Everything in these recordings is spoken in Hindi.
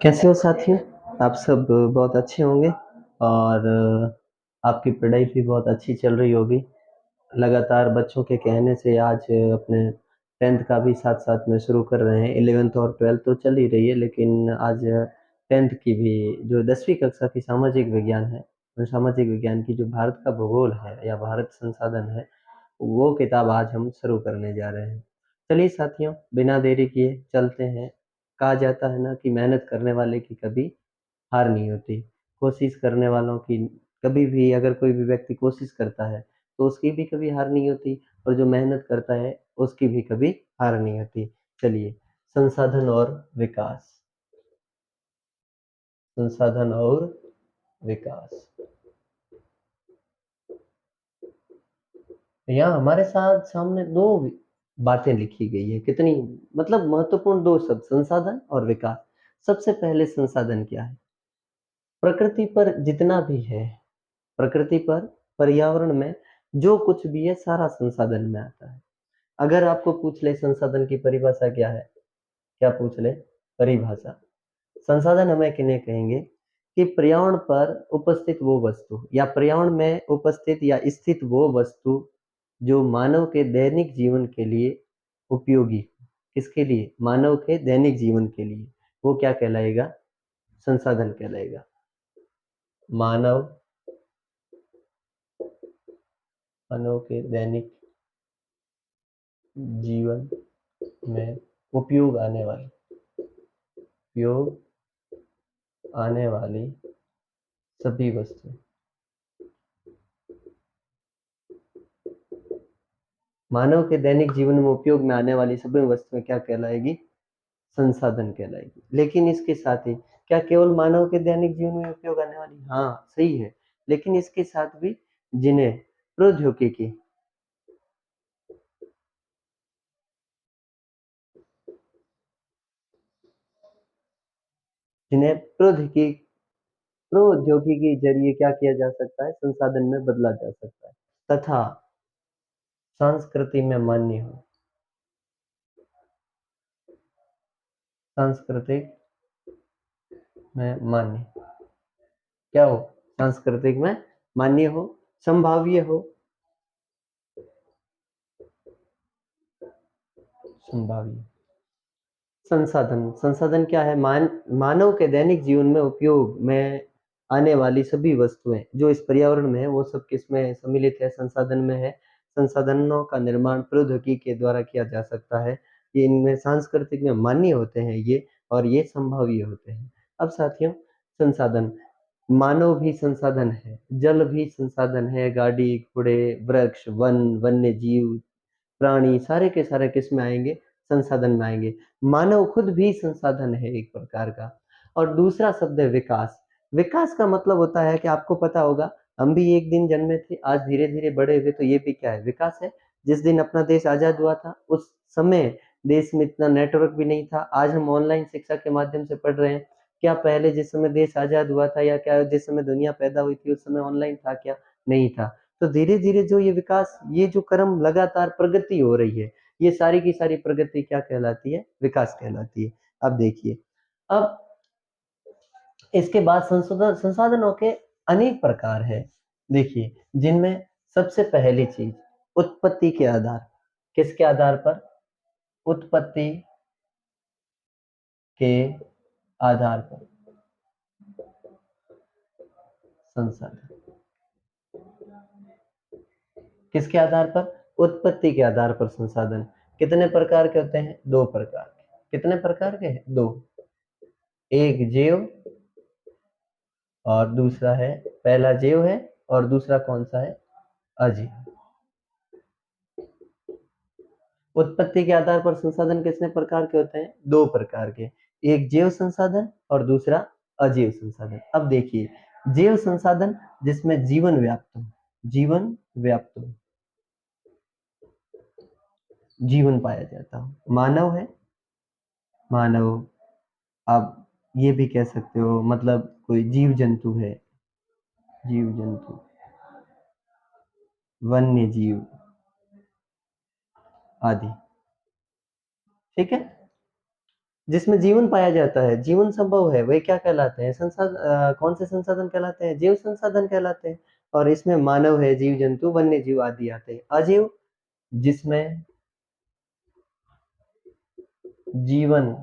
कैसे हो साथियों? आप सब बहुत अच्छे होंगे और आपकी पढ़ाई भी बहुत अच्छी चल रही होगी। लगातार बच्चों के कहने से आज अपने 10th का भी साथ-साथ में शुरू कर रहे हैं। 11th और 12th तो चल ही रही है, लेकिन आज 10th की भी जो 10वीं कक्षा की सामाजिक विज्ञान है, उन सामाजिक विज्ञान की जो भारत का भूगोल है या भारत संसाधन है, वो किताब आज हम शुरू करने जा रहे हैं। चलिए साथियों, बिना देरी किए चलते हैं। कहा जाता है ना कि मेहनत करने वाले की कभी हार नहीं होती। कोशिश करने वालों की कभी भी, अगर कोई भी व्यक्ति कोशिश करता है, तो उसकी भी कभी हार नहीं होती और जो मेहनत करता है, उसकी भी कभी हार नहीं होती। चलिए, संसाधन और विकास। संसाधन और विकास। यहाँ हमारे साथ सामने 2 बातें लिखी गई है। कितनी मतलब महत्वपूर्ण 2 शब्द, संसाधन और विकास। सबसे पहले संसाधन क्या है? प्रकृति पर जितना भी है, प्रकृति पर, पर्यावरण में जो कुछ भी है, सारा संसाधन में आता है। अगर आपको पूछ ले संसाधन की परिभाषा क्या है? क्या पूछ ले? परिभाषा। संसाधन हमें किन्हें कहेंगे कि पर्यावरण पर उपस्थित वो वस्तु या पर्यावरण में उपस्थित या स्थित वो वस्तु जो मानव के दैनिक जीवन के लिए उपयोगी हो। किसके लिए? मानव के दैनिक जीवन के लिए। वो क्या कहलाएगा? संसाधन कहलाएगा। मानव मानव के दैनिक जीवन में उपयोग आने वाली सभी वस्तुएं। मानव के दैनिक जीवन में उपयोग में आने वाली सभी वस्तुएं क्या कहलाएगी? संसाधन कहलाएगी। लेकिन इसके साथ ही क्या केवल मानव के दैनिक जीवन में उपयोग आने वाली? हाँ, सही है। लेकिन इसके साथ भी जिन्हें प्रौद्योगिकी जिन्हें प्रौद्योगिकी प्रौद्योगिकी के जरिए क्या किया जा सकता है? संसाधन में बदला जा सकता है तथा संस्कृति में मान्य हो। सांस्कृतिक में मान्य क्या हो? सांस्कृतिक में मान्य हो, संभाव्य हो। संभाव्य संसाधन। संसाधन क्या है? मानव के दैनिक जीवन में उपयोग में आने वाली सभी वस्तुएं जो इस पर्यावरण में है, वो सब किसमें सम्मिलित है? संसाधन में है। संसाधनों का निर्माण प्रौद्योगिकी के द्वारा किया जा सकता है। ये इनमें सांस्कृतिक में मान्य होते हैं ये, और ये संभाव्य होते हैं। अब साथियों, संसाधन, मानव भी संसाधन है, जल भी संसाधन है, गाड़ी, घोड़े, वृक्ष, वन, वन्य जीव, प्राणी, सारे के सारे किस में आएंगे? संसाधन में आएंगे। मानव खुद भी संसाधन है एक प्रकार का। और दूसरा शब्द है विकास। विकास का मतलब होता है कि आपको पता होगा, हम भी एक दिन जन्मे थे, आज धीरे धीरे बड़े हुए, तो ये भी क्या है? विकास है। जिस दिन अपना देश आजाद हुआ था, उस समय देश में इतना नेटवर्क भी नहीं था। आज हम ऑनलाइन शिक्षा के माध्यम से पढ़ रहे हैं। क्या पहले जिस समय देश आजाद हुआ था या क्या जिस समय दुनिया पैदा हुई थी, उस समय ऑनलाइन था क्या? नहीं था। तो धीरे धीरे जो ये विकास, ये जो क्रम लगातार प्रगति हो रही है, ये सारी की सारी प्रगति क्या कहलाती है? विकास कहलाती है। अब देखिए, अब इसके बाद संसाधनों के अनेक प्रकार है। देखिए, जिनमें सबसे पहली चीज उत्पत्ति के आधार। किसके आधार पर? उत्पत्ति के आधार पर संसाधन। किसके आधार पर? उत्पत्ति के आधार पर संसाधन। कितने प्रकार के होते हैं? 2 प्रकार के। कितने प्रकार के हैं? 2। एक जैव और दूसरा है, पहला जैव है और दूसरा कौन सा है? अजैव। उत्पत्ति के आधार पर संसाधन कितने प्रकार के होते हैं? 2 प्रकार के। एक जैव संसाधन और दूसरा अजैव संसाधन। अब देखिए, जैव संसाधन जिसमें जीवन व्याप्त हो, जीवन व्याप्त हो, जीवन पाया जाता हो। मानव है, मानव, आप ये भी कह सकते हो, मतलब कोई जीव जंतु है, जीव जंतु, वन्य जीव आदि। ठीक है। जिसमें जीवन पाया जाता है, जीवन संभव है, वे क्या कहलाते हैं? कौन से संसाधन कहलाते हैं? जीव संसाधन कहलाते हैं। और इसमें मानव है, जीव जंतु, वन्य जीव आदि आते हैं। अजीव, जिसमें जीवन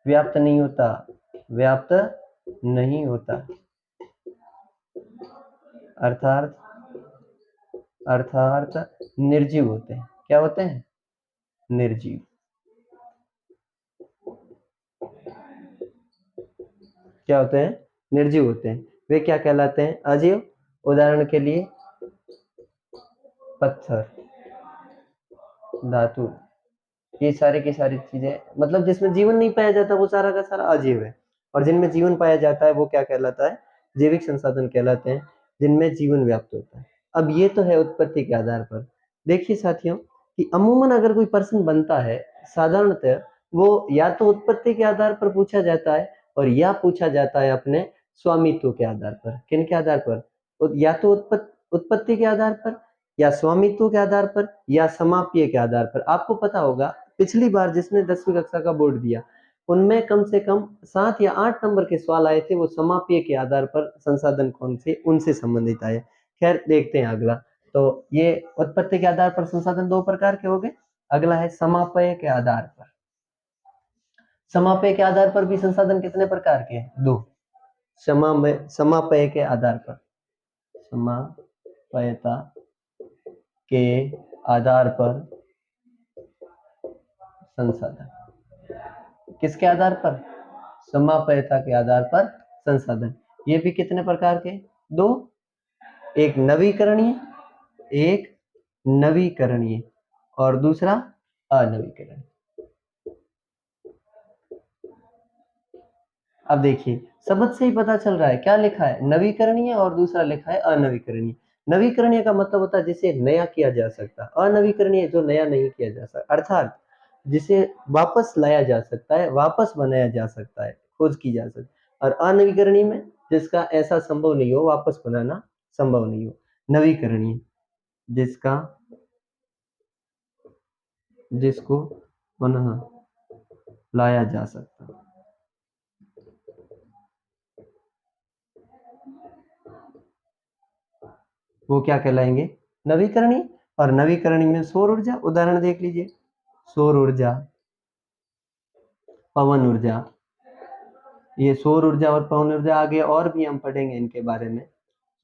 व्याप्त नहीं होता, व्याप्त नहीं होता, अर्थात अर्थात निर्जीव होते हैं। क्या होते हैं? निर्जीव। क्या होते हैं? निर्जीव होते हैं। वे क्या कहलाते हैं? अजीव। उदाहरण के लिए पत्थर, धातु, ये सारे की सारी चीजें, मतलब जिसमें जीवन नहीं पाया जाता वो सारा का सारा अजीव है। और जिनमें जीवन पाया जाता है वो क्या कहलाता है? जैविक संसाधन कहलाते हैं, जिनमें जीवन व्याप्त होता है। अब ये तो है उत्पत्ति के आधार पर। देखिए साथियों कि अमूमन अगर कोई पर्सन बनता है, साधारणतः वो या तो उत्पत्ति के आधार पर पूछा जाता है और या पूछा जाता है अपने स्वामित्व के आधार पर। किन के आधार पर? या तो उत्पत्ति के आधार पर, या स्वामित्व के आधार पर, या समाप्य के आधार पर। आपको पता होगा पिछली बार जिसने 10वीं कक्षा का बोर्ड दिया उनमें कम से कम 7 या 8 नंबर के सवाल आए थे, वो समाप्य के आधार पर संसाधन कौन से उनसे संबंधित आए। खैर देखते हैं अगला। तो ये उत्पत्ति के आधार पर संसाधन दो प्रकार के हो गए। अगला है समापय के आधार पर। समापय के आधार पर भी संसाधन कितने प्रकार के हैं? दो। समापय के आधार पर, समापयता के आधार पर संसाधन। किसके आधार पर? समापयता के आधार पर संसाधन। ये भी कितने प्रकार के? दो। एक नवीकरणीय और दूसरा अनवीकरणीय। अब देखिए शब्द से ही पता चल रहा है क्या लिखा है, नवीकरणीय, और दूसरा लिखा है अनवीकरणीय। नवीकरणीय का मतलब होता है जिसे नया किया जा सकता, अनवीकरणीय जो नया नहीं किया जा सकता, अर्थात जिसे वापस लाया जा सकता है, वापस बनाया जा सकता है, खोज की जा सकती है। और अनवीकरणीय में जिसका ऐसा संभव नहीं हो, वापस बनाना संभव नहीं हो। नवीकरणीय जिसको पुनः लाया जा सकता, वो क्या कहलाएंगे? नवीकरणीय। और नवीकरणीय में सौर ऊर्जा, उदाहरण देख लीजिए, सौर ऊर्जा, पवन ऊर्जा। ये सौर ऊर्जा और पवन ऊर्जा आगे और भी हम पढ़ेंगे इनके बारे में।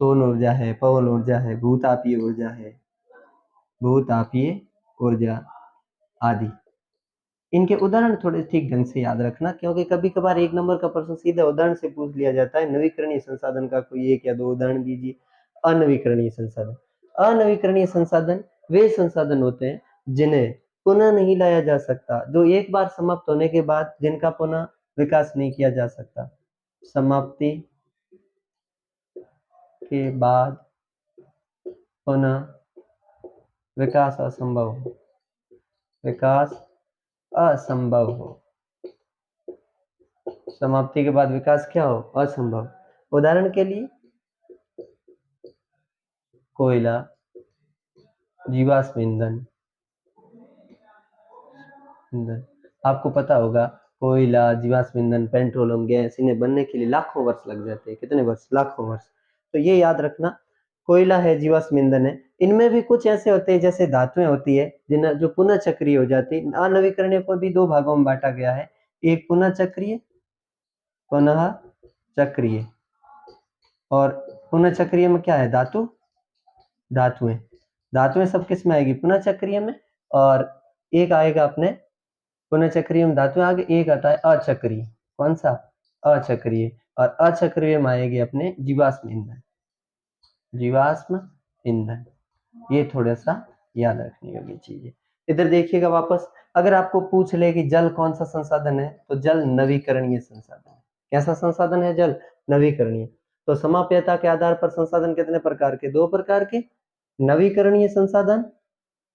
सौर ऊर्जा है, पवन ऊर्जा है, भूतापीय ऊर्जा है, भूतापीय ऊर्जा आदि। इनके उदाहरण थोड़े ठीक ढंग से याद रखना, क्योंकि कभी कभार एक नंबर का प्रश्न सीधा उदाहरण से पूछ लिया जाता है। नवीकरणीय संसाधन का कोई एक या दो उदाहरण दीजिए। अनवीकरणीय संसाधन, अनवीकरणीय संसाधन वे संसाधन होते हैं जिन्हें पुनः नहीं लाया जा सकता, जो एक बार समाप्त होने के बाद जिनका पुनः विकास नहीं किया जा सकता। समाप्ति के बाद पुनः विकास असंभव हो, विकास असंभव हो। समाप्ति के बाद विकास क्या हो? असंभव। उदाहरण के लिए कोयला, जीवाश्म ईंधन। आपको पता होगा कोयला, जीवाश्म ईंधन, पेट्रोलियम गैस, इन्हें बनने के लिए लाखों वर्ष लग जाते हैं। कितने वर्ष? लाखों वर्ष। तो ये याद रखना, कोयला है, जीवाश्म ईंधन है। इनमें भी कुछ ऐसे होते हैं जैसे धातुएं होती है जिन्हें जो पुनः चक्रीय हो जाती है। अनवीकरणीय को भी दो भागों में बांटा गया है, एक पुनः चक्रीय, और पुनः चक्रीय में क्या है? धातुएं सब किस में आएगी? पुनः चक्रीय में। और एक आएगा अपने पुनः चक्रीय में धातु आगे, एक आता है अचक्रीय। कौन सा? अचक्रीय। और अचक्रीय में आएगी अपने जीवाश्म ईंधन। ये थोड़ा सा याद रखने वाली चीज है। इधर देखिएगा वापस, अगर आपको पूछ ले कि जल कौन सा संसाधन है, तो जल नवीकरणीय संसाधन है। कैसा संसाधन है? जल नवीकरणीय। तो समाप्यता के आधार पर संसाधन कितने प्रकार के? दो प्रकार के। नवीकरणीय संसाधन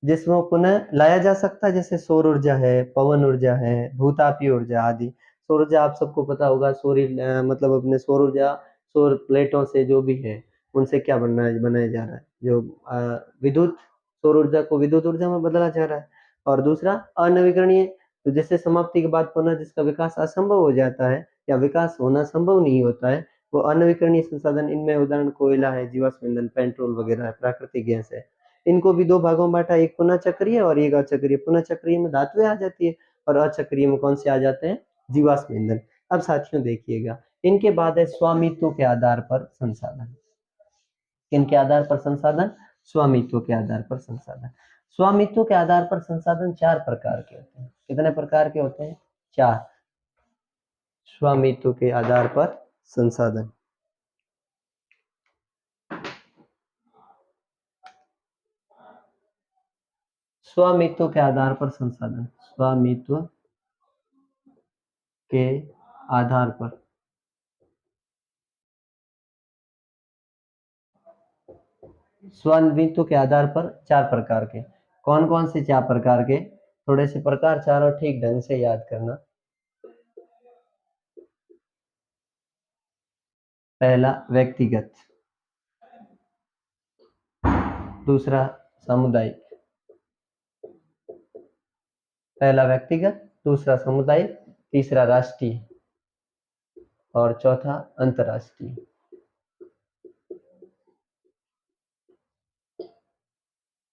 जिसमें पुनः लाया जा सकता है, जैसे सौर ऊर्जा है, पवन ऊर्जा है, भूतापीय ऊर्जा आदि। सौर ऊर्जा आप सबको पता होगा, मतलब अपने सौर ऊर्जा, सौर प्लेटों से जो भी है उनसे क्या बनाया जा रहा है, जो विद्युत, सौर ऊर्जा को विद्युत ऊर्जा में बदला जा रहा है। और दूसरा अनवीकरणीय, तो जैसे समाप्ति के बाद पुनः जिसका विकास असंभव हो जाता है या विकास होना संभव नहीं होता है, वो अनवीकरणीय संसाधन, इनमें उदाहरण कोयला है, जीवाश्म ईंधन, पेट्रोल वगैरह है, प्राकृतिक गैस है। इनको भी दो भागों में बांटा, एक पुनः चक्रीय और एक अचक्रीय। पुनः चक्रीय में धातुएं आ जाती है और अचक्रीय में कौन से आ जाते हैं? जीवाश्म ईंधन। अब साथियों देखिएगा, इनके बाद है स्वामित्व के आधार पर संसाधन। किनके आधार पर संसाधन? स्वामित्व के आधार पर संसाधन। स्वामित्व के आधार पर संसाधन चार प्रकार के होते हैं। कितने प्रकार के होते हैं? चार। स्वामित्व के आधार पर संसाधन। स्वामित्व के आधार पर संसाधन, स्वामित्व के आधार पर। स्वामित्व के आधार पर चार प्रकार के। कौन कौन से चार प्रकार के? थोड़े से प्रकार चारों ठीक ढंग से याद करना। पहला व्यक्तिगत, दूसरा सामुदायिक। पहला व्यक्तिगत, दूसरा सामुदायिक, तीसरा राष्ट्रीय और चौथा अंतर्राष्ट्रीय।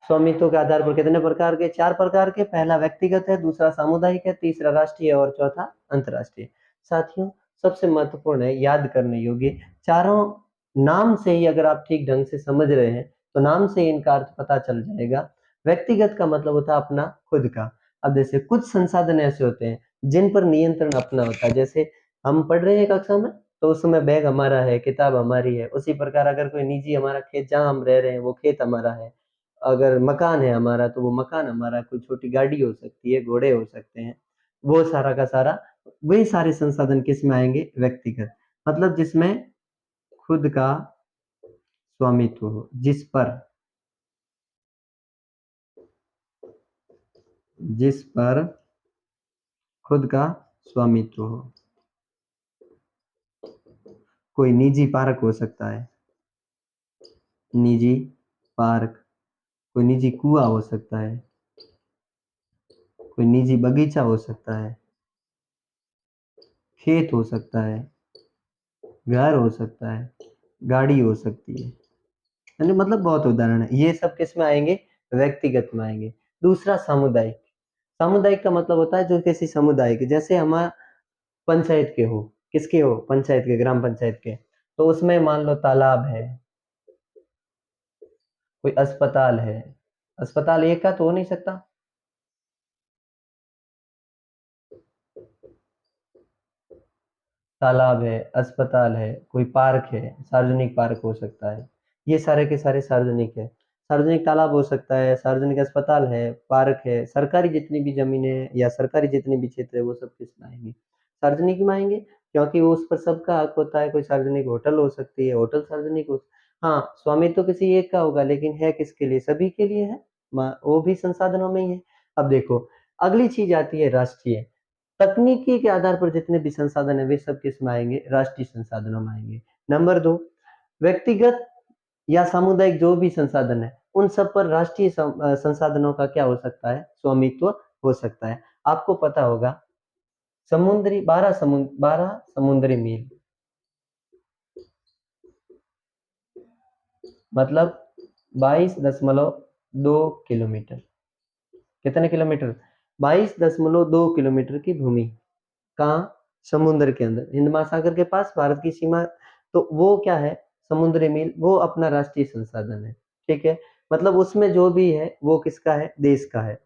स्वामित्व के आधार पर कितने प्रकार के? चार प्रकार के। पहला व्यक्तिगत है, दूसरा सामुदायिक है, तीसरा राष्ट्रीय और चौथा अंतर्राष्ट्रीय। साथियों सबसे महत्वपूर्ण है, याद करने योग्य, चारों नाम से ही अगर आप ठीक ढंग से समझ रहे हैं तो नाम से इनका अर्थ पता चल जाएगा। व्यक्तिगत का मतलब होता है अपना खुद का। अब जैसे कुछ संसाधन ऐसे होते हैं जिन पर नियंत्रण अपना होता है, जैसे हम पढ़ रहे हैं कक्षा में तो उस समय बैग हमारा है, किताब हमारी है। उसी प्रकार अगर कोई निजी हमारा खेत, जहाँ हम रह रहे हैं वो खेत हमारा है, अगर मकान है हमारा तो वो मकान हमारा, कोई छोटी गाड़ी हो सकती है, घोड़े हो सकते हैं, वो सारा का सारा, वही सारे संसाधन किस में आएंगे? व्यक्तिगत। मतलब जिसमें खुद का स्वामित्व हो, जिस पर खुद का स्वामित्व हो। कोई निजी पार्क हो सकता है, निजी पार्क, कोई निजी कुआं हो सकता है, कोई निजी बगीचा हो सकता है, खेत हो सकता है, घर हो सकता है, गाड़ी हो सकती है। यानी मतलब बहुत उदाहरण है। ये सब किस में आएंगे? व्यक्तिगत में आएंगे। दूसरा सामुदायिक। सामुदायिक का मतलब होता है जो किसी समुदाय के, जैसे हमारा पंचायत के हो, किसके हो? पंचायत के, ग्राम पंचायत के। तो उसमें मान लो तालाब है, कोई अस्पताल है। अस्पताल एक का तो हो नहीं सकता, तालाब है, अस्पताल है, कोई पार्क है, सार्वजनिक पार्क हो सकता है। ये सारे के सारे सार्वजनिक है। सार्वजनिक तालाब हो सकता है, सार्वजनिक अस्पताल है, पार्क है, सरकारी जितनी भी जमीनें हैं या सरकारी जितने भी क्षेत्र है वो सब किस में आएंगे? सार्वजनिक में आएंगे, क्योंकि वो उस पर सबका हक होता है। कोई सार्वजनिक होटल हो सकती है, होटल सार्वजनिक हो। हाँ, स्वामित्व तो किसी एक का होगा लेकिन है किसके लिए? सभी के लिए है। वो भी संसाधनों में ही है। अब देखो, अगली चीज आती है राष्ट्रीय। तकनीकी के आधार पर जितने भी संसाधन है वे सब किस में आएंगे? राष्ट्रीय संसाधनों में आएंगे। नंबर दो, व्यक्तिगत या सामुदायिक जो भी संसाधन है उन सब पर राष्ट्रीय संसाधनों का क्या हो सकता है? स्वामित्व हो सकता है। आपको पता होगा समुद्री 12 समुद्री मील मतलब 22.2 किलोमीटर। कितने किलोमीटर? 22.2 किलोमीटर की भूमि। कहाँ? समुद्र के अंदर, हिंद महासागर के पास, भारत की सीमा। तो वो क्या है? समुद्री मील, वो अपना राष्ट्रीय संसाधन है। ठीक है, मतलब उसमें जो भी है वो किसका है? देश का है।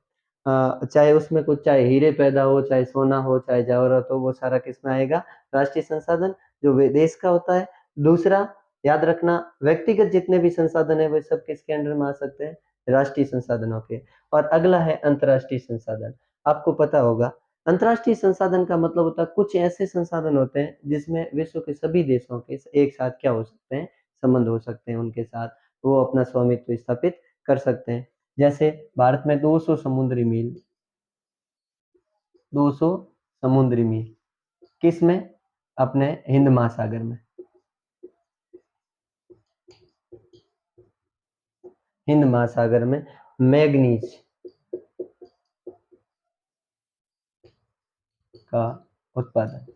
चाहे उसमें कुछ, चाहे हीरे पैदा हो, चाहे सोना हो, चाहे जवाहरात हो, वो सारा किसमें आएगा? राष्ट्रीय संसाधन, जो वे देश का होता है। दूसरा, याद रखना, व्यक्तिगत जितने भी संसाधन है वे सब किसके अंडर में आ सकते हैं? राष्ट्रीय संसाधनों के। और अगला है अंतर्राष्ट्रीय संसाधन। आपको पता होगा अंतर्राष्ट्रीय संसाधन का मतलब होता है कुछ ऐसे संसाधन होते हैं जिसमें विश्व के सभी देशों के एक साथ क्या हो सकते हैं? संबंध हो सकते हैं, उनके साथ वो अपना स्वामित्व स्थापित कर सकते हैं। जैसे भारत में 200 समुद्री मील, 200 समुद्री मील किस में? अपने हिंद महासागर में। हिंद महासागर में मैग्नीज, का उत्पादन।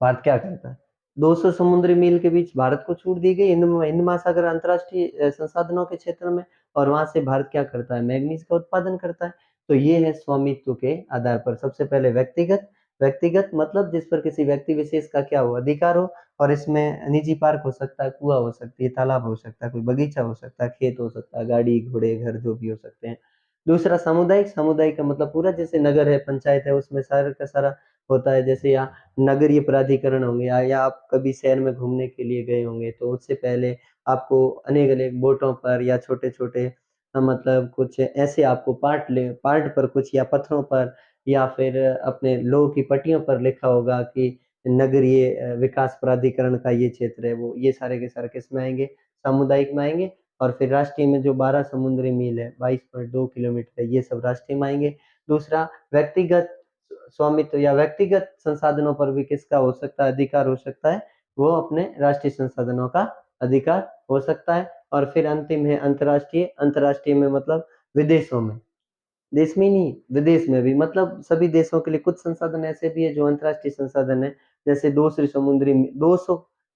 भारत क्या करता है? 200 समुद्री मील के बीच भारत को छूट दी गई हिंद महासागर अंतर्राष्ट्रीय संसाधनों के क्षेत्र में, और वहां से भारत क्या करता है? मैग्नीज का उत्पादन करता है। तो ये है स्वामित्व के आधार पर। सबसे पहले व्यक्तिगत, व्यक्तिगत मतलब जिस पर किसी व्यक्ति विशेष का क्या हो? अधिकार हो, और इसमें निजी पार्क हो सकता है, कुआं हो सकती है, तालाब हो सकता है, कोई बगीचा हो सकता है, खेत हो सकता है, गाड़ी घोड़े घर जो भी हो सकते हैं। दूसरा सामुदायिक, सामुदायिक का मतलब पूरा, जैसे नगर है, पंचायत है, उसमें सारा का सारा होता है। जैसे यहाँ नगरीय प्राधिकरण होंगे, या आप कभी शहर में घूमने के लिए गए होंगे, तो उससे पहले आपको अनेक-अनेक बोटों पर या छोटे-छोटे मतलब कुछ ऐसे आपको पार्ट पर कुछ, या पत्थरों पर, या फिर अपने लोह की पट्टियों पर लिखा होगा कि नगरीय विकास प्राधिकरण का ये क्षेत्र है। वो ये सारे के सारे किसमें आएँगे? सामुदायिक में आएँगे। और फिर राष्ट्रीय में जो 12 समुद्री मील है, 22.2 किलोमीटर है, ये सब राष्ट्रीय में आएँगे। दूसरा व्यक्तिगत स्वामित्व या व्यक्तिगत संसाधनों पर भी किसका हो सकता है? अधिकार हो सकता है, वो अपने राष्ट्रीय संसाधनों का अधिकार हो सकता है। और फिर अंतिम है अंतर्राष्ट्रीय, अंतर्राष्ट्रीय में मतलब विदेशों में, देश में ही नहीं, विदेश में भी, मतलब सभी देशों के लिए। कुछ संसाधन ऐसे भी है जो अंतर्राष्ट्रीय संसाधन है, जैसे 200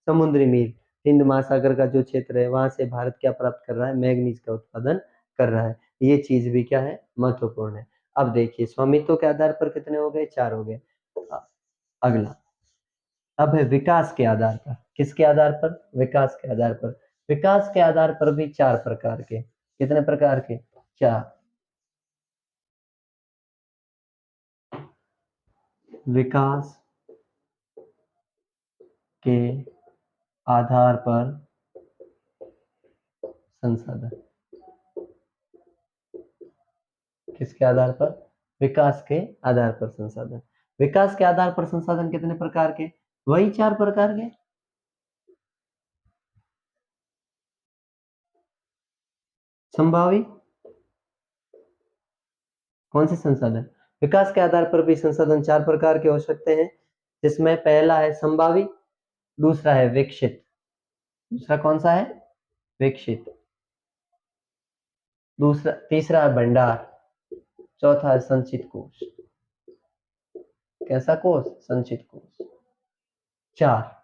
समुद्री मील हिंद महासागर का जो क्षेत्र है, वहां से भारत क्या प्राप्त कर रहा है? मैग्नीज का उत्पादन कर रहा है। ये चीज भी क्या है? महत्वपूर्ण है। अब देखिए स्वामित्व के आधार पर कितने हो गए? 4 हो गए। अगला अब है विकास के आधार पर। किसके आधार पर? विकास के आधार पर। विकास के आधार पर भी 4 प्रकार के। कितने प्रकार के? 4। विकास के आधार पर संसाधन। किसके आधार पर? विकास के आधार पर संसाधन। विकास के आधार पर संसाधन कितने प्रकार के? वही 4 प्रकार के। संभावी कौन से संसाधन? विकास के आधार पर भी संसाधन 4 प्रकार के हो सकते हैं, जिसमें पहला है संभावी, दूसरा है विकसित। दूसरा कौन सा है? विकसित। दूसरा तीसरा है भंडार। चौथा है संचित कोष। कैसा कोष? संचित कोष। 4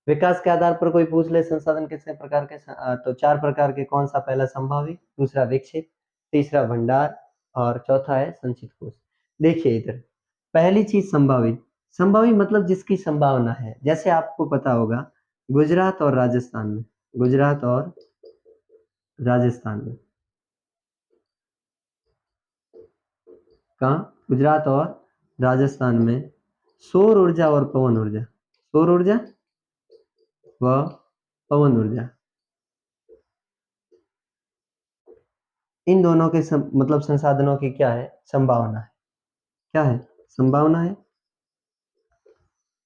विकास के आधार पर कोई पूछ ले संसाधन कितने प्रकार के, तो 4 प्रकार के। कौन सा? पहला संभावी, दूसरा विकसित, तीसरा भंडार, और चौथा है संचित कोष। देखिए इधर, पहली चीज संभावी। संभावी मतलब जिसकी संभावना है। जैसे आपको पता होगा गुजरात और राजस्थान में, गुजरात और राजस्थान में, कहाँ? गुजरात और राजस्थान में सौर ऊर्जा और पवन ऊर्जा, सौर ऊर्जा व पवन ऊर्जा, इन दोनों के मतलब संसाधनों की क्या है? संभावना है। क्या है? संभावना है।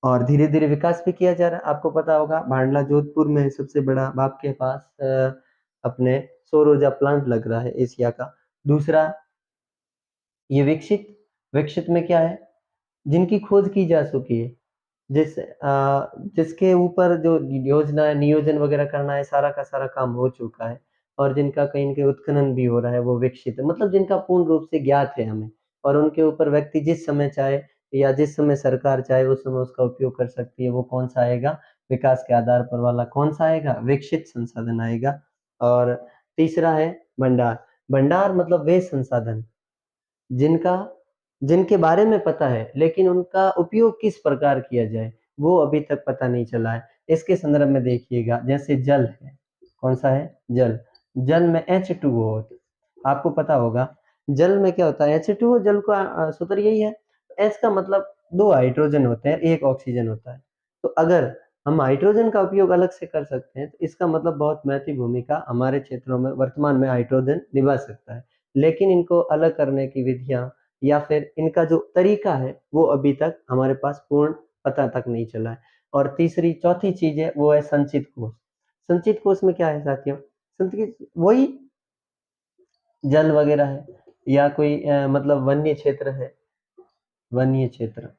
और धीरे धीरे विकास भी किया जा रहा है। आपको पता होगा भांडला जोधपुर में सबसे बड़ा आपके पास अपने सौर ऊर्जा प्लांट लग रहा है एशिया का। दूसरा ये विकसित, विकसित में क्या है? जिनकी खोज की जा चुकी है, जिसके ऊपर जो योजना है, नियोजन वगैरह करना है, सारा का सारा काम हो चुका है, और जिनका कहीं न कहीं उत्खनन भी हो रहा है, वो विकसित है। मतलब जिनका पूर्ण रूप से ज्ञात है हमें, और उनके ऊपर व्यक्ति जिस समय चाहे या जिस समय सरकार चाहे उस समय उसका उपयोग कर सकती है। वो कौन-सा आएगा? विकास के आधार पर वाला कौन-सा आएगा? विकसित संसाधन आएगा। और तीसरा है भंडार। भंडार मतलब वे संसाधन जिनका जिनके बारे में पता है, लेकिन उनका उपयोग किस प्रकार किया जाए, वो अभी तक पता नहीं चला है। इसके संदर्भ में देखिएगा, जैसे जल है, कौन-सा है? जल। जल में H2O होता है। आपको पता होगा, जल में क्या होता है? H2O जल का सूत्र यही है। H का मतलब 2 हाइड्रोजन होते हैं, 1 ऑक्सीजन होता है। तो अगर हम हाइड्रोजन का उपयोग अलग से कर सकते हैं, तो इसका मतलब बहुत महत्वपूर्ण भूमिका हमारे क्षेत्रों में वर्तमान में हाइड्रोजन निभा सकता है। लेकिन इनको अलग करने की विधियाँ या फिर इनका जो तरीका है, वो अभी तक हमारे पास पूर्ण पता तक नहीं चला है। और चौथी चीज़ है, वो है संचित कोष। संचित कोष में क्या है साथियों? संचित वही जल वगैरह है, या कोई मतलब वन्य क्षेत्र है, वन्य क्षेत्र।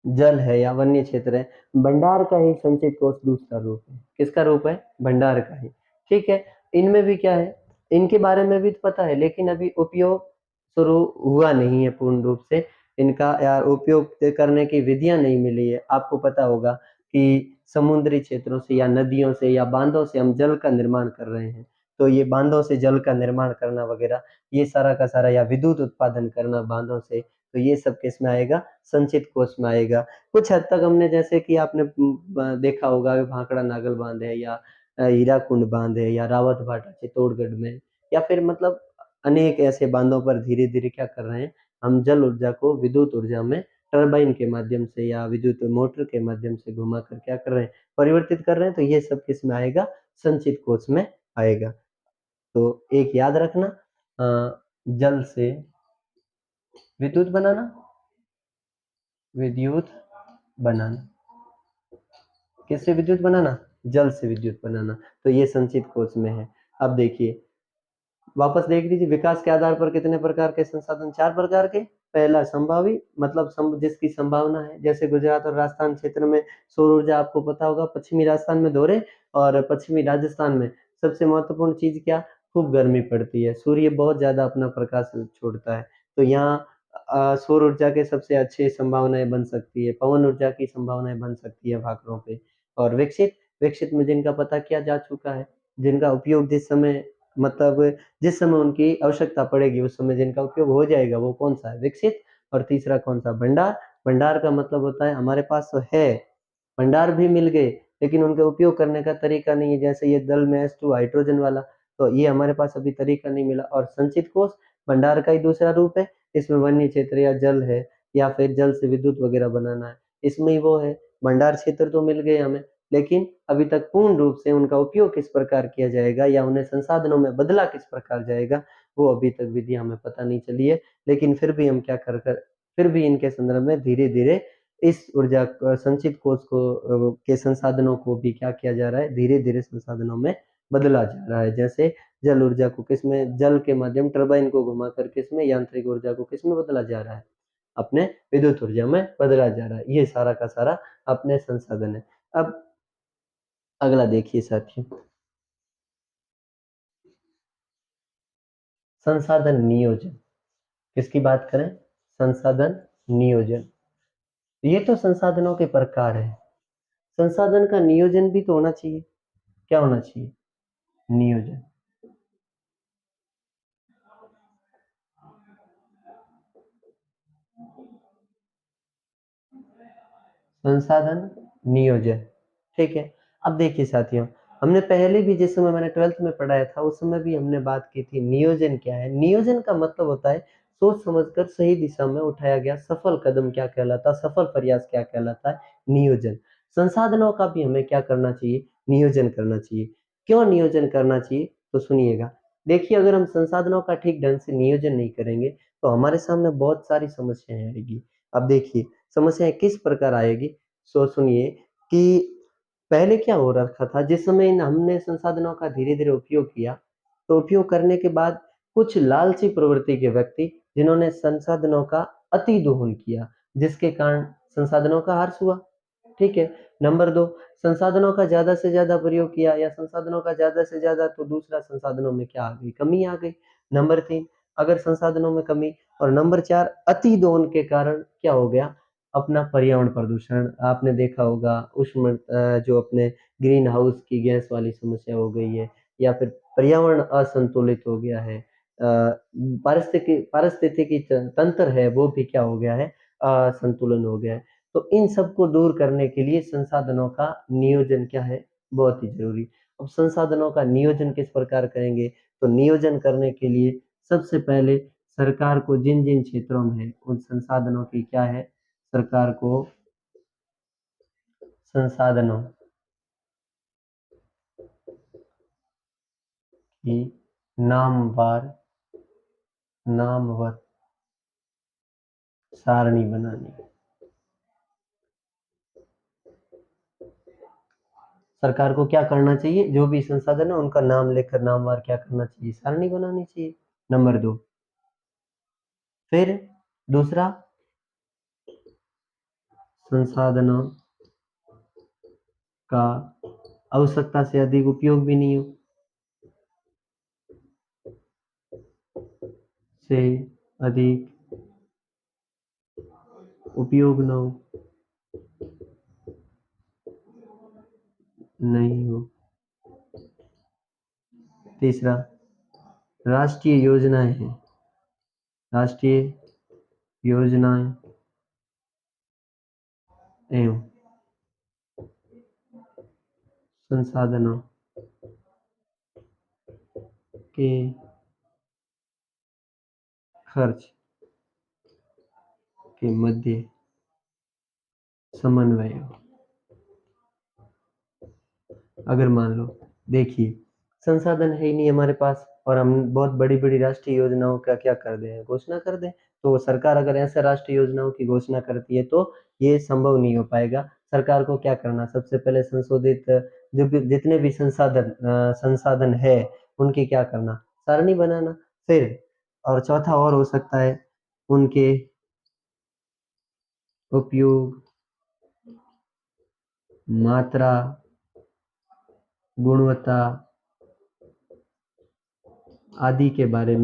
जल है या वन्य क्षेत्र है, भंडार का ही संचित कोष दूसरा रूप है। किसका रूप है? भंडार का ही। ठीक है, इनमें भी क्या है? इनके बारे में भी तो पता है, लेकिन अभी उपयोग शुरू हुआ नहीं है पूर्ण रूप से। इनका यार उपयोग करने की विधियां नहीं मिली है। आपको पता होगा कि समुद्री क्षेत्रों से या नदियों से या बांधों से हम जल का निर्माण कर रहे हैं। तो ये बांधों से जल का निर्माण करना वगैरह, ये सारा का सारा, या विद्युत उत्पादन करना बांधों से, तो ये सब किस में आएगा? संचित कोष में आएगा। कुछ हद तक हमने, जैसे कि आपने देखा होगा भाखड़ा नागल बांध है, या हीराकुंड बांध है, या रावत भाटा चित्तौड़गढ़ में, या फिर मतलब अनेक ऐसे बांधों पर धीरे धीरे क्या कर रहे हैं, हम जल ऊर्जा को विद्युत ऊर्जा में टरबाइन के माध्यम से या विद्युत मोटर के माध्यम से घुमा कर क्या कर रहे हैं, परिवर्तित कर रहे हैं। तो ये सब किस में आएगा? संचित कोष में आएगा। तो एक याद रखना, जल से विद्युत बनाना, विद्युत बनाना, किससे विद्युत बनाना? जल से विद्युत बनाना। तो ये संचित कोष में है। अब देखिए, वापस देख लीजिए, विकास के आधार पर कितने प्रकार के संसाधन? 4 प्रकार के। पहला संभावी, मतलब जिसकी संभावना है, जैसे गुजरात और राजस्थान क्षेत्र में सौर ऊर्जा, आपको पता होगा। पश्चिमी राजस्थान में दोहरे और पश्चिमी राजस्थान में सबसे महत्वपूर्ण चीज क्या? खूब गर्मी पड़ती है, सूर्य बहुत ज्यादा अपना प्रकाश छोड़ता है। तो यहाँ सौर ऊर्जा के सबसे अच्छे संभावनाएं बन सकती है, पवन ऊर्जा की संभावनाएं बन सकती है भाखड़ों पे। और विकसित विकसित में जिनका पता किया जा चुका है, जिनका उपयोग जिस समय, मतलब जिस समय उनकी आवश्यकता पड़ेगी उस समय जिनका उपयोग हो जाएगा, वो कौन सा है? विकसित। और तीसरा कौन सा? भंडार। भंडार का मतलब होता है हमारे पास तो है, भंडार भी मिल गए, लेकिन उनका उपयोग करने का तरीका नहीं है। जैसे ये दल में H2 हाइड्रोजन वाला, तो ये हमारे पास अभी तरीका नहीं मिला। और संचित कोष भंडार का ही दूसरा रूप है। इसमें वन्य क्षेत्र या जल है, या फिर जल से विद्युत वगैरह बनाना है, इसमें ही वो है। भंडार क्षेत्र तो मिल गए हमें, लेकिन अभी तक पूर्ण रूप से उनका उपयोग किस प्रकार किया जाएगा या उन्हें संसाधनों में बदला किस प्रकार जाएगा, वो अभी तक विधि हमें पता नहीं चली है। लेकिन फिर भी हम क्या कर कर फिर भी इनके संदर्भ में धीरे धीरे इस ऊर्जा संचित कोष को के संसाधनों को भी क्या किया जा रहा है? धीरे धीरे संसाधनों में बदला जा रहा है। जैसे जल ऊर्जा को किसमें, जल के माध्यम टरबाइन को घुमाकर किसमें, यांत्रिक ऊर्जा को किसमें बदला जा रहा है? अपने विद्युत ऊर्जा में बदला जा रहा है। ये सारा का सारा अपने संसाधन है। अब अगला देखिए साथियों, संसाधन नियोजन। किसकी बात करें? संसाधन नियोजन। ये तो संसाधनों के प्रकार है, संसाधन का नियोजन भी तो होना चाहिए। क्या होना चाहिए? नियोजन। संसाधन नियोजन, ठीक है। अब देखिए साथियों, हमने पहले भी, जिस समय मैंने 12th में पढ़ाया था, उस समय भी हमने बात की थी नियोजन क्या है। नियोजन का मतलब होता है सोच समझकर सही दिशा में उठाया गया सफल कदम क्या कहलाता है, सफल प्रयास क्या कहलाता है? नियोजन। संसाधनों का भी हमें क्या करना चाहिए? नियोजन करना चाहिए। क्यों नियोजन करना चाहिए? तो सुनिएगा। देखिए, अगर हम संसाधनों का ठीक ढंग से नियोजन नहीं करेंगे तो हमारे सामने बहुत सारी समस्याएं आएगी। अब देखिए, समस्याएं किस प्रकार आएगी, सो सुनिए कि पहले क्या हो रखा था, जिस समय हमने संसाधनों का धीरे धीरे उपयोग किया, तो उपयोग करने के बाद कुछ लालची प्रवृत्ति के व्यक्ति, जिन्होंने संसाधनों का अति दोहन किया, जिसके कारण संसाधनों का ह्रास हुआ। ठीक है। नंबर दो, संसाधनों का ज्यादा से ज्यादा प्रयोग किया, या संसाधनों का ज्यादा से ज्यादा, तो दूसरा संसाधनों में क्या आ गई? कमी आ गई। नंबर तीन, अगर संसाधनों में कमी, और नंबर चार, अति दोहन के कारण क्या हो गया? अपना पर्यावरण प्रदूषण। आपने देखा होगा उष्ण जो अपने ग्रीन हाउस की गैस वाली समस्या हो गई है, या फिर पर्यावरण असंतुलित हो गया है, पारिस्थितिकी तंत्र है वो भी क्या हो गया है? असंतुलन हो गया है। तो इन सबको दूर करने के लिए संसाधनों का नियोजन क्या है? बहुत ही जरूरी। अब संसाधनों का नियोजन किस प्रकार करेंगे? तो नियोजन करने के लिए सबसे पहले सरकार को जिन जिन क्षेत्रों में है उन संसाधनों की क्या है? सरकार को संसाधनों की नामवार नामवर सारणी बनानी। सरकार को क्या करना चाहिए? जो भी संसाधन है उनका नाम लेकर नामवार क्या करना चाहिए? सारणी बनानी चाहिए। नंबर दो, फिर दूसरा, संसाधनों का आवश्यकता से अधिक उपयोग भी नहीं हो। से अधिक उपयोग नहीं हो। तीसरा, राष्ट्रीय योजनाएं हैं, राष्ट्रीय योजनाएं एवं संसाधनों के खर्च के मध्य समन्वय हो। अगर मान लो, देखिए, संसाधन है ही नहीं हमारे पास और हम बहुत बड़ी-बड़ी राष्ट्रीय योजनाओं का क्या कर दें, घोषणा कर दें, तो सरकार अगर ऐसे राष्ट्रीय योजनाओं की घोषणा करती है तो ये संभव नहीं हो पाएगा। सरकार को क्या करना, सबसे पहले संशोधित जो भी जितने भी संसाधन है, उनकी क्या करना, सारणी बनाना। फिर और चौथा और हो सकता है, उनके उपयोग, मात्रा, गुणवत्ता आदि के बारे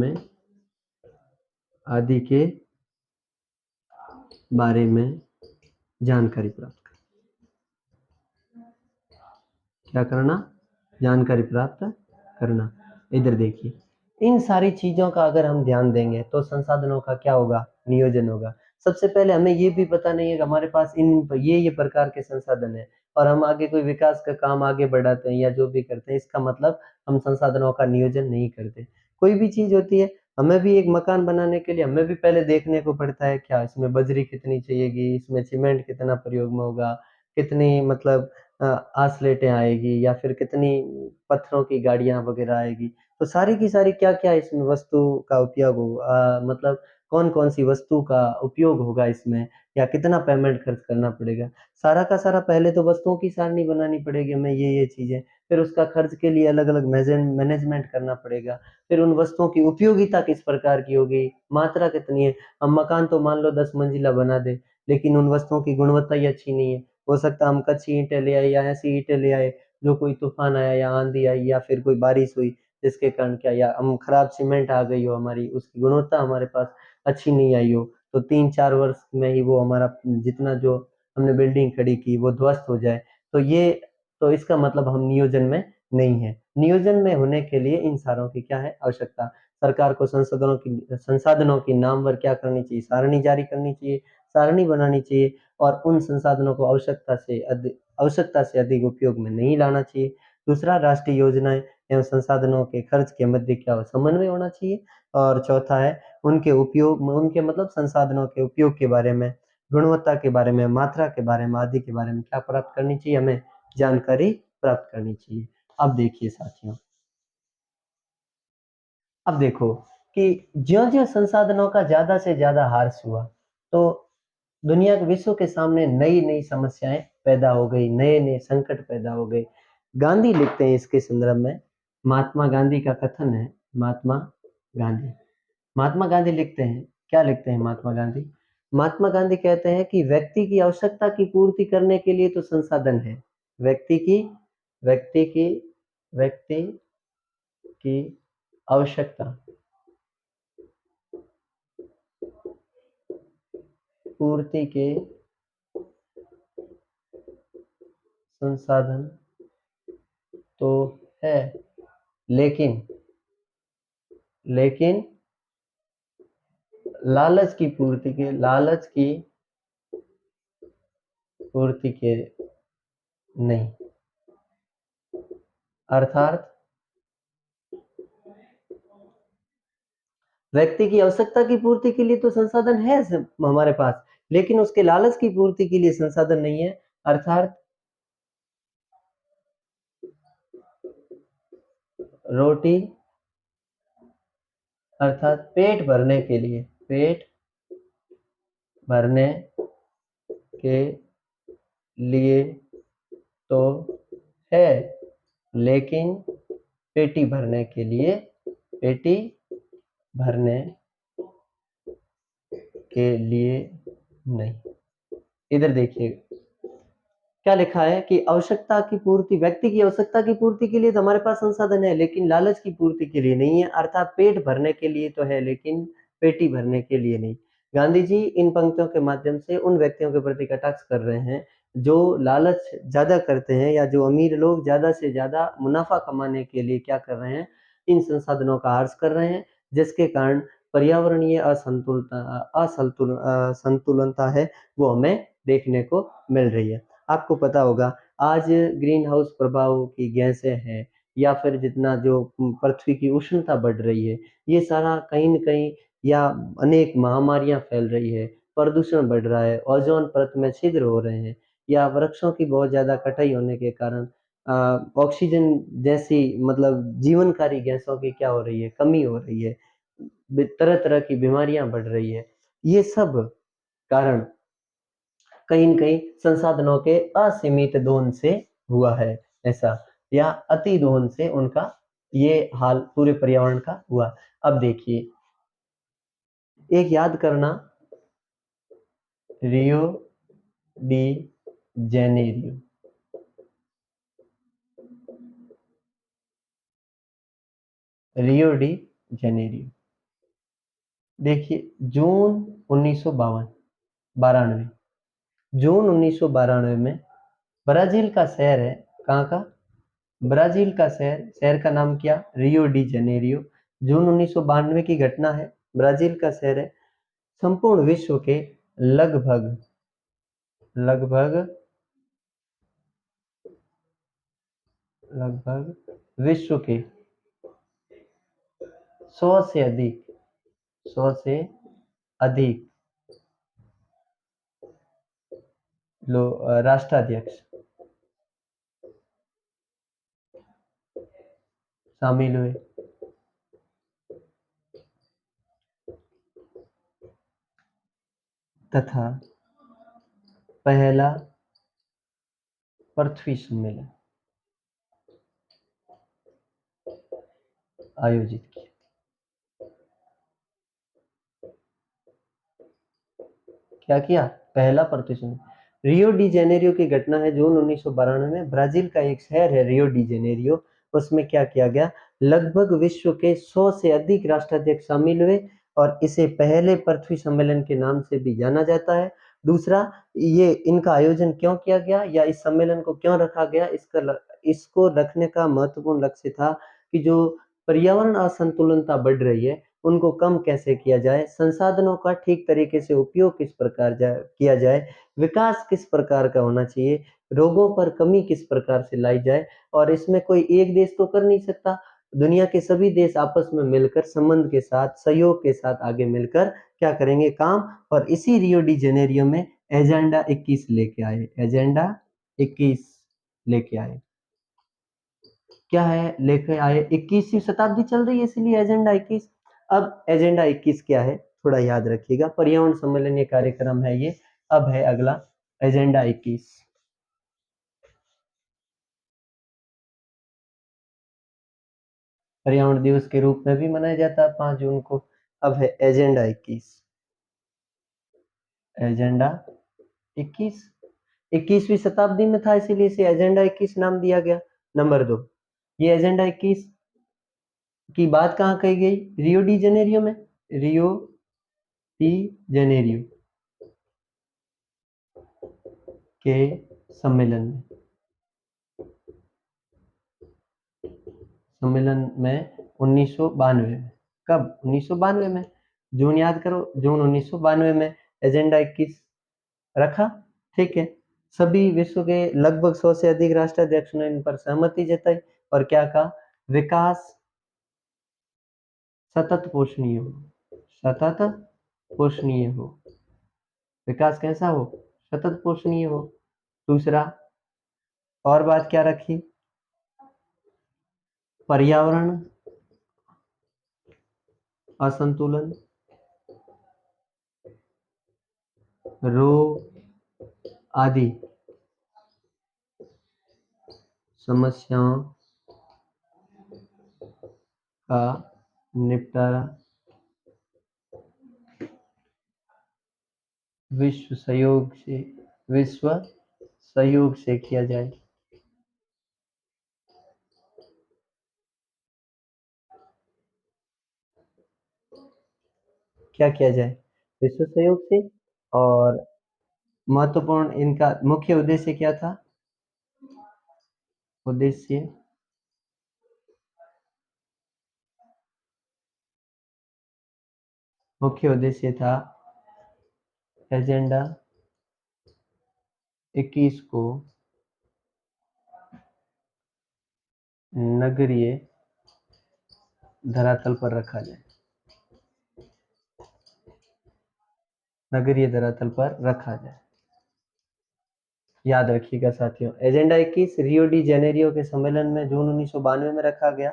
में जानकारी प्राप्त क्या करना, जानकारी प्राप्त करना। इधर देखिए, इन सारी चीजों का अगर हम ध्यान देंगे तो संसाधनों का क्या होगा, नियोजन होगा। सबसे पहले हमें ये भी पता नहीं है कि हमारे पास इन ये प्रकार के संसाधन है और हम आगे कोई विकास का काम आगे बढ़ाते हैं या जो भी करते हैं, इसका मतलब हम संसाधनों का नियोजन नहीं करते। कोई भी चीज होती है, हमें भी एक मकान बनाने के लिए हमें भी पहले देखने को पड़ता है, क्या इसमें बजरी कितनी चाहिएगी, इसमें सीमेंट कितना प्रयोग में होगा, कितनी मतलब आसलेटें आएगी या फिर कितनी पत्थरों की गाड़ियाँ वगैरह आएगी। तो सारी की सारी क्या-क्या इसमें वस्तु का उपयोग मतलब कौन-कौन सी वस्तु का उपयोग होगा इसमें या कितना पेमेंट खर्च करना पड़ेगा। सारा का सारा पहले तो वस्तुओं की सारणी बनानी पड़ेगी हमें ये चीज़ें, फिर उसका खर्च के लिए अलग-अलग मैनेजमेंट करना पड़ेगा। फिर उन वस्तुओं की उपयोगिता किस प्रकार की होगी, मात्रा कितनी है। हम मकान तो मान लो 10 मंजिला बना दें, लेकिन उन वस्तुओं की गुणवत्ता ही अच्छी नहीं है। हो सकता है हम कच्ची ईंटें ले आए या ऐसी ईंटें ले आए, जो कोई तूफ़ान आया या आँधी आई या फिर कोई बारिश हुई, जिसके कारण क्या या हम खराब सीमेंट आ गई हो हमारी, उसकी गुणवत्ता हमारे पास अच्छी नहीं आई हो, तो 3-4 वर्ष में ही वो हमारा जितना जो हमने बिल्डिंग खड़ी की, वो ध्वस्त हो जाए। तो इसका मतलब हम नियोजन में नहीं हैं। नियोजन में होने के लिए इन सारों की क्या है, आवश्यकता। सरकार को संसाधनों की नामवर क्या करनी चाहिए, सारणी जारी करनी चाहिए, सारणी बनानी चाहिए और उन संसाधनों को आवश्यकता से अधिक उपयोग में नहीं लाना चाहिए। दूसरा, राष्ट्रीय योजनाएँ एवं संसाधनों के खर्च के मध्य क्या हो, समन्वय होना चाहिए। और चौथा है, उनके मतलब संसाधनों के उपयोग के बारे में, गुणवत्ता के बारे में, मात्रा के बारे में, आदि के बारे में क्या प्राप्त करनी चाहिए, हमें जानकारी प्राप्त करनी चाहिए। अब देखिए साथियों, अब देखो कि ज्यों-ज्यों संसाधनों का ज़्यादा से ज़्यादा ह्रास हुआ, तो दुनिया के विश्व के सामने नई-नई समस्याएँ पैदा हो गई, नए-नए संकट पैदा हो गए। गांधी लिखते हैं इसके संदर्भ में, महात्मा गांधी का कथन है, गांधी महात्मा गांधी लिखते हैं, क्या लिखते हैं महात्मा गांधी? महात्मा गांधी कहते हैं कि व्यक्ति की आवश्यकता की पूर्ति करने के लिए तो संसाधन है। व्यक्ति की व्यक्ति की व्यक्ति की आवश्यकता पूर्ति के संसाधन तो है, लेकिन लेकिन लालच की पूर्ति के नहीं। अर्थात व्यक्ति की आवश्यकता की पूर्ति के लिए तो संसाधन है हमारे पास, लेकिन उसके लालच की पूर्ति के लिए संसाधन नहीं है। अर्थात रोटी अर्थात पेट भरने के लिए तो है, लेकिन पेटी पेटी भरने के लिए नहीं। इधर देखिए क्या लिखा है कि व्यक्ति की आवश्यकता की पूर्ति के लिए तो हमारे पास संसाधन है, लेकिन लालच की पूर्ति के लिए नहीं है। अर्थात पेट भरने के लिए तो है, लेकिन पेटी भरने के लिए नहीं। गांधी जी इन पंक्तियों के माध्यम से उन व्यक्तियों के प्रति कटाक्ष कर रहे हैं जो लालच ज़्यादा करते हैं या जो अमीर लोग ज़्यादा से ज़्यादा मुनाफा कमाने के लिए क्या कर रहे हैं, इन संसाधनों का ह्रास कर रहे हैं, जिसके कारण पर्यावरणीय संतुलनता है वो हमें देखने को मिल रही है। आपको पता होगा आज ग्रीन हाउस प्रभाव की गैसें हैं या फिर जितना जो पृथ्वी की उष्णता बढ़ रही है, ये सारा कहीं न कहीं या अनेक महामारियाँ फैल रही है, प्रदूषण बढ़ रहा है, ओज़ोन परत में छिद्र हो रहे हैं या वृक्षों की बहुत ज़्यादा कटाई होने के कारण ऑक्सीजन जैसी मतलब जीवनकारी गैसों की क्या हो रही है, कमी हो रही है। तरह-तरह की बीमारियाँ बढ़ रही है। ये सब कारण कहीं न कहीं संसाधनों के असीमित दोहन से हुआ है ऐसा या अति दोहन से उनका ये हाल पूरे पर्यावरण का हुआ। अब देखिए, एक याद करना Rio de Janeiro. Rio de Janeiro. देखिए जून 1952 92 जून 1992 में ब्राज़ील का शहर है, कहाँ का? ब्राज़ील का शहर का नाम क्या? Rio de Janeiro. जून 1992 की घटना है, ब्राज़ील का शहर है। संपूर्ण विश्व के लगभग लगभग लगभग विश्व के 100 से अधिक 100 से अधिक राष्ट्राध्यक्ष शामिल हुए। तथा पहला पृथ्वी सम्मेलन आयोजित किया। क्या किया? पहला पृथ्वी सम्मेलन। रियो डी जेनेरियो की घटना है जून 1992 में, ब्राजील का एक शहर है रियो डी जेनेरियो, उसमें क्या किया गया, लगभग विश्व के 100 से अधिक राष्ट्राध्यक्ष शामिल हुए और इसे पहले पृथ्वी सम्मेलन के नाम से भी जाना जाता है। दूसरा, ये इनका आयोजन क्यों किया गया या इस सम्मेलन को क्यों रखा गया, इसको रखने का महत्वपूर्ण लक्ष्य था कि जो पर्यावरण असंतुलनता बढ़ रही है उनको कम कैसे किया जाए, संसाधनों का ठीक तरीके से उपयोग किस प्रकार किया जाए, विकास किस प्रकार का होना चाहिए, रोगों पर कमी किस प्रकार से लाई जाए। और इसमें कोई एक देश तो कर नहीं सकता, दुनिया के सभी देश आपस में मिलकर संबंध के साथ सहयोग के साथ आगे मिलकर क्या करेंगे काम। और इसी रियो डी जेनेरियो में एजेंडा 21 लेके आए, एजेंडा 21 लेके आए। क्या है लेके आए, 21वीं शताब्दी चल रही है इसलिए एजेंडा 21। अब एजेंडा 21 क्या है थोड़ा याद रखिएगा, पर्यावरण सम्मेलन ये कार्यक्रम है ये। अब है अगला एजेंडा 21, पर्यावरण दिवस के रूप में भी मनाया जाता है 5 जून को। अब है एजेंडा 21, एजेंडा 21 21वीं शताब्दी में था इसीलिए इसे एजेंडा 21 नाम दिया गया। नंबर 2, ये एजेंडा 21 की बात कहाँ कही गई, रियो डी जेनेरियो में, रियो डी जेनेरियो के सम्मेलन में, सम्मेलन में 1992 में। कब? 1992 में। जून याद करो, जून 1992 में एजेंडा 21 रखा। ठीक है, सभी विश्व के लगभग 100 से अधिक राष्ट्राध्यक्षों ने इन पर सहमति जताई और क्या कहा, विकास सतत पोषणीय हो, सतत पोषणीय हो, विकास कैसा हो, सतत पोषणीय हो। दूसरा, और बात क्या रखी, पर्यावरण असंतुलन, रोग आदि समस्याओं का निपटारा विश्व सहयोग से किया जाए। क्या किया जाए? विश्व सहयोग से। और महत्वपूर्ण इनका मुख्य उद्देश्य क्या था? उद्देश्य मुख्य उद्देश्य था एजेंडा 21 को नगरीय धरातल पर रखा जाए। नगरीय धरातल पर रखा जाए। याद रखिएगा साथियों, एजेंडा 21 रियो डी जेनेरियो के सम्मेलन में जून 1992 में रखा गया।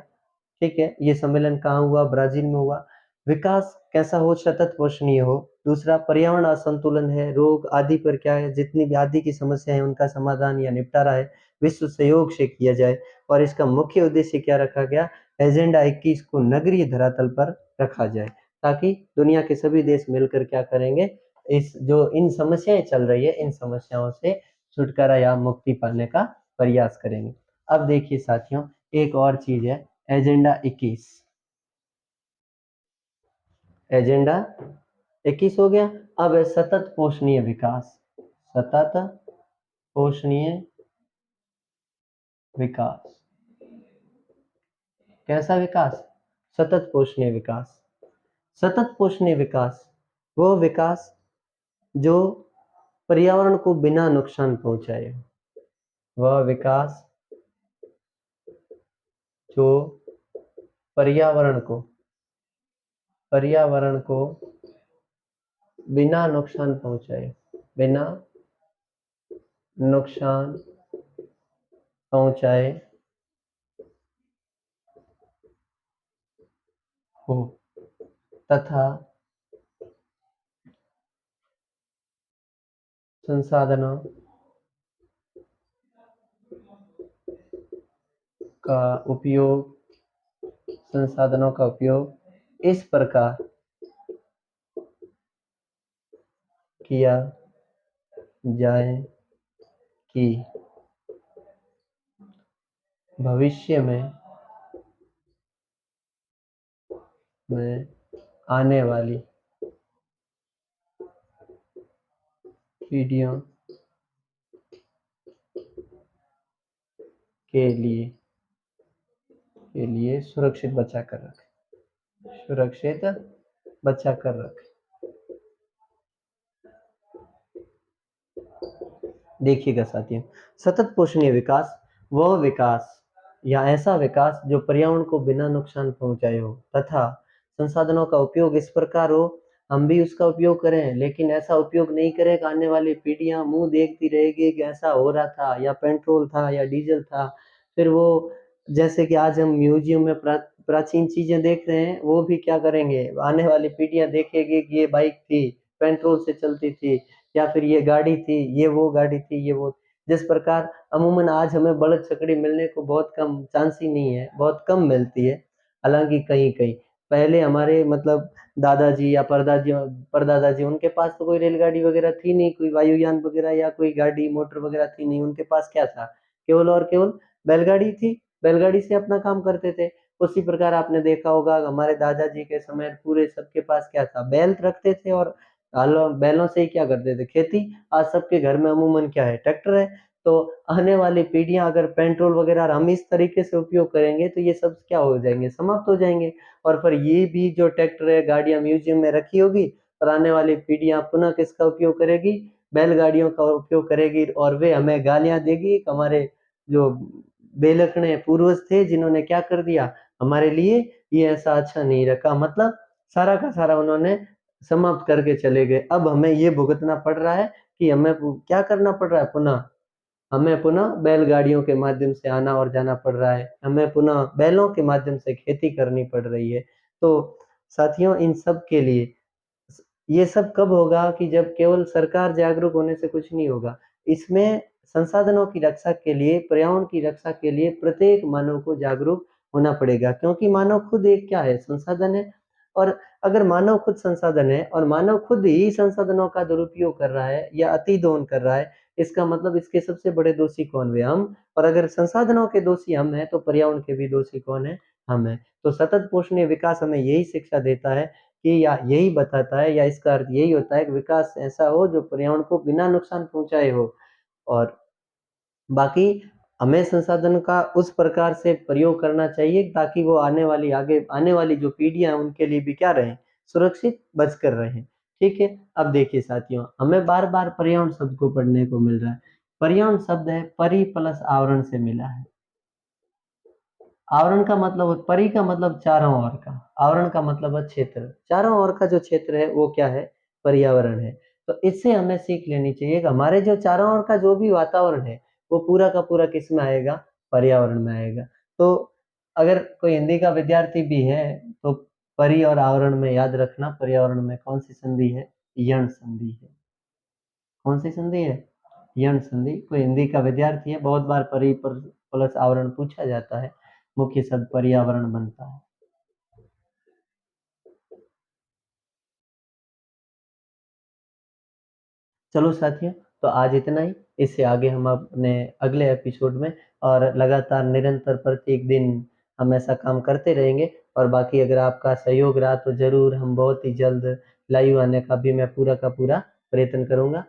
ठीक है, ये सम्मेलन कहाँ हुआ? ब्राजील में हुआ। विकास कैसा हो? सतत पोषणीय हो। दूसरा, पर्यावरण असंतुलन है, रोग आदि पर क्या है, जितनी भी आदि की समस्या है उनका समाधान या निपटारा है विश्व सहयोग से किया जाए। और इसका मुख्य उद्देश्य क्या रखा गया? एजेंडा 21 को नगरीय धरातल पर रखा जाए, ताकि दुनिया के सभी देश मिलकर क्या करेंगे, इस जो इन समस्याएं चल रही है इन समस्याओं से छुटकारा या मुक्ति पाने का प्रयास करेंगे। अब देखिए साथियों, एक और चीज है एजेंडा 21। एजेंडा 21 हो गया। अब है सतत पोषणीय विकास। सतत पोषणीय विकास। कैसा विकास? सतत पोषणीय विकास। सतत पोषणीय विकास वो विकास जो पर्यावरण को बिना नुकसान पहुंचाए। वह विकास जो पर्यावरण को बिना नुकसान पहुंचाए। बिना नुकसान पहुंचाए हो तथा संसाधनों का उपयोग इस प्रकार किया जाए कि भविष्य में आने वाली पीढ़ियों के लिए सुरक्षित बचा कर रखे। देखिएगा साथियों, सतत पोषणीय विकास वह विकास या ऐसा विकास जो पर्यावरण को बिना नुकसान पहुंचाए हो तथा संसाधनों का उपयोग इस प्रकार हो, हम भी उसका उपयोग करें, लेकिन ऐसा उपयोग नहीं करें कि आने वाली पीढ़ियां मुंह देखती रहेगी कि ऐसा हो रहा था, या पेट्रोल था या डीजल था। फिर वो जैसे कि आज हम म्यूजियम में प्राचीन चीजें देख रहे हैं, वो भी क्या करेंगे, आने वाली पीढ़ियां देखेगी कि ये बाइक थी, पेट्रोल से चलती थी, या फिर ये गाड़ी थी, ये वो गाड़ी थी, ये वो। जिस प्रकार अमूमन आज हमें बलद छकड़ी मिलने को बहुत कम, चांस ही नहीं है, बहुत कम मिलती है। हालांकि कहीं कहीं पहले हमारे मतलब दादाजी या परदादाजी उनके पास तो कोई रेलगाड़ी वगैरह थी नहीं, कोई वायुयान वगैरह या कोई गाड़ी मोटर वगैरह थी नहीं। उनके पास क्या था? केवल और केवल बैलगाड़ी थी। बैलगाड़ी से अपना काम करते थे। उसी प्रकार आपने देखा होगा हमारे दादाजी के समय पूरे सबके पास क्या था? बैल रखते थे, और बैलों से ही क्या करते थे? खेती। आज सबके घर में अमूमन क्या है? ट्रैक्टर है। तो आने वाली पीढ़ियां अगर पेट्रोल वगैरह हम इस तरीके से उपयोग करेंगे तो ये सब क्या हो जाएंगे? समाप्त हो जाएंगे। और फिर ये भी जो ट्रैक्टर है, गाड़ियां म्यूजियम में रखी होगी, और आने वाली पीढ़ियां पुनः किसका उपयोग करेगी? बैलगाड़ियों का उपयोग करेगी, और वे हमें गालियां देगी। हमारे जो बेलखने पूर्वज थे जिन्होंने क्या कर दिया हमारे लिए, ये ऐसा अच्छा नहीं रखा, मतलब सारा का सारा उन्होंने समाप्त करके चले गए। अब हमें ये भुगतना पड़ रहा है कि हमें क्या करना पड़ रहा है? हमें पुनः बैलगाड़ियों के माध्यम से आना और जाना पड़ रहा है। हमें पुनः बैलों के माध्यम से खेती करनी पड़ रही है। तो साथियों, इन सब के लिए ये सब कब होगा कि जब केवल सरकार जागरूक होने से कुछ नहीं होगा। इसमें संसाधनों की रक्षा के लिए, पर्यावरण की रक्षा के लिए प्रत्येक मानव को जागरूक होना पड़ेगा, क्योंकि मानव खुद एक क्या है? संसाधन है। और अगर मानव खुद संसाधन है और मानव खुद ही संसाधनों का दुरुपयोग कर रहा है या अतिदोहन कर रहा है, इसका मतलब इसके सबसे बड़े दोषी कौन हुए? हम। और अगर संसाधनों के दोषी हम हैं तो पर्यावरण के भी दोषी कौन है? हम हैं। तो सतत पोषणीय विकास हमें यही शिक्षा देता है कि या यही बताता है या इसका अर्थ यही होता है कि विकास ऐसा हो जो पर्यावरण को बिना नुकसान पहुँचाए हो। और बाकी हमें संसाधन का उस प्रकार से प्रयोग करना चाहिए ताकि वो आगे आने वाली जो पीढ़ियाँ हैं उनके लिए भी क्या रहें, सुरक्षित बचकर रहें। ठीक है? अब देखिए साथियों, हमें बार-बार पर्यावरण शब्द को पढ़ने को मिल रहा है। पर्यावरण शब्द है परि प्लस आवरण से मिला है। आवरण का मतलब परि का मतलब चारों ओर का, आवरण का मतलब है क्षेत्र। चारों ओर का जो क्षेत्र है वो क्या है? पर्यावरण है। तो इससे हमें सीख लेनी चाहिए कि हमारे जो चारों ओर का जो भी वातावरण है, वो पूरा का पूरा किसमें आएगा? पर्यावरण में आएगा। तो अगर कोई हिंदी का विद्यार्थी भी है, तो परि और आवरण में याद रखना पर्यावरण में कौन-सी संधि है? यण संधि है। कौन-सी संधि है? यण संधि। कोई हिंदी का विद्यार्थी है, बहुत बार परि पर प्लस आवरण पूछा जाता है। मुख्य शब्द पर्यावरण बनता है। चलो साथियों, तो आज इतना ही। इससे आगे हम अपने अगले एपिसोड में और लगातार निरंतर प्रत्येक दिन हम ऐसा काम करते रहेंगे। और बाकी अगर आपका सहयोग रहा तो ज़रूर हम बहुत ही जल्द लाइव आने का भी मैं पूरा का पूरा प्रयत्न करूँगा।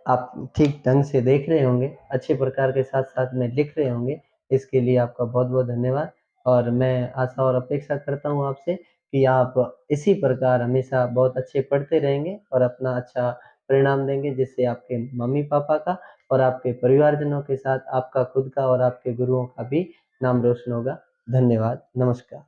आप ठीक ढंग से देख रहे होंगे, अच्छे प्रकार के साथ-साथ में लिख रहे होंगे, इसके लिए आपका बहुत-बहुत धन्यवाद। और मैं आशा और अपेक्षा करता हूँ आपसे कि आप इसी प्रकार हमेशा बहुत अच्छे पढ़ते रहेंगे और अपना अच्छा परिणाम देंगे, जिससे आपके मम्मी-पापा का और आपके परिवारजनों के साथ आपका खुद का और आपके गुरुओं का भी नाम रोशन होगा। धन्यवाद, नमस्कार।